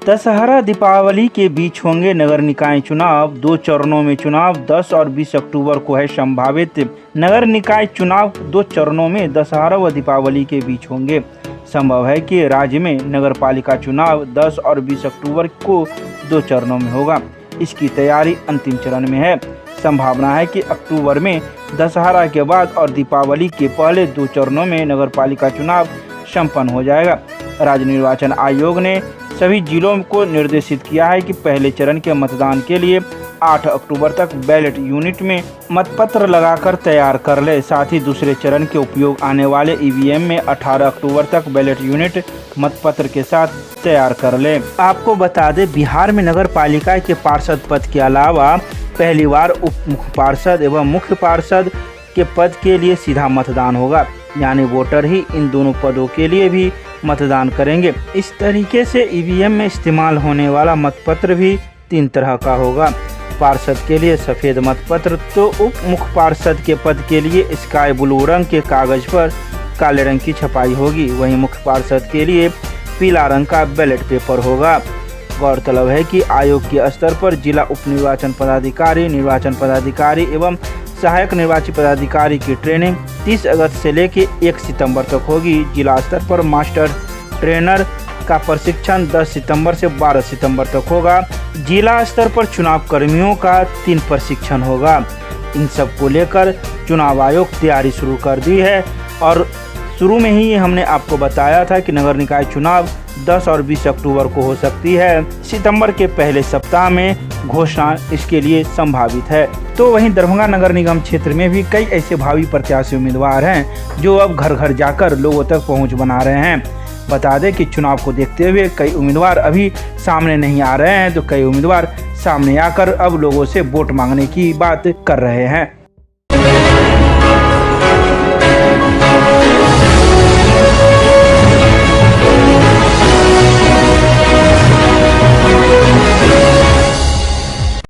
दशहरा दीपावली के बीच होंगे नगर निकाय चुनाव। 2 चरणों में चुनाव 10 और 20 अक्टूबर को है संभावित। नगर निकाय चुनाव 2 चरणों में दशहरा व दीपावली के बीच होंगे। संभव है कि राज्य में नगर पालिका चुनाव 10 और 20 अक्टूबर को 2 चरणों में होगा। इसकी तैयारी अंतिम चरण में है। संभावना है कि अक्टूबर में दशहरा के बाद और दीपावली के पहले 2 चरणों में नगर पालिका चुनाव संपन्न हो जाएगा। राज्य निर्वाचन आयोग ने सभी जिलों को निर्देशित किया है कि पहले चरण के मतदान के लिए 8 अक्टूबर तक बैलेट यूनिट में मतपत्र लगाकर तैयार कर ले। साथ ही दूसरे चरण के उपयोग आने वाले ईवीएम में 18 अक्टूबर तक बैलेट यूनिट मतपत्र के साथ तैयार कर ले। आपको बता दें, बिहार में नगर पालिका के पार्षद पद के अलावा पहली बार उप मुख्य पार्षद एवं मुख्य पार्षद के पद के लिए सीधा मतदान होगा, यानी वोटर ही इन दोनों पदों के लिए भी मतदान करेंगे। इस तरीके से ईवीएम में इस्तेमाल होने वाला मतपत्र भी 3 तरह का होगा। पार्षद के लिए सफ़ेद मतपत्र, तो उप मुख्य पार्षद के पद के लिए स्काई ब्लू रंग के कागज पर काले रंग की छपाई होगी। वहीं मुख्य पार्षद के लिए पीला रंग का बैलेट पेपर होगा। गौरतलब है कि आयोग के स्तर पर जिला उप निर्वाचन पदाधिकारी, निर्वाचन पदाधिकारी एवं सहायक निर्वाची पदाधिकारी की ट्रेनिंग 30 अगस्त से लेकर 1 सितंबर तक होगी। जिला स्तर पर मास्टर ट्रेनर का प्रशिक्षण 10 सितंबर से 12 सितंबर तक होगा। जिला स्तर पर चुनाव कर्मियों का 3 प्रशिक्षण होगा। इन सब को लेकर चुनाव आयोग तैयारी शुरू कर दी है और शुरू में ही हमने आपको बताया था कि नगर निकाय चुनाव 10 और 20 अक्टूबर को हो सकती है। सितंबर के पहले सप्ताह में घोषणा इसके लिए संभावित है। तो वहीं दरभंगा नगर निगम क्षेत्र में भी कई ऐसे भावी प्रत्याशी उम्मीदवार हैं जो अब घर घर जाकर लोगों तक पहुंच बना रहे हैं। बता दें कि चुनाव को देखते हुए कई उम्मीदवार अभी सामने नहीं आ रहे हैं, तो कई उम्मीदवार सामने आकर अब लोगों से वोट मांगने की बात कर रहे हैं।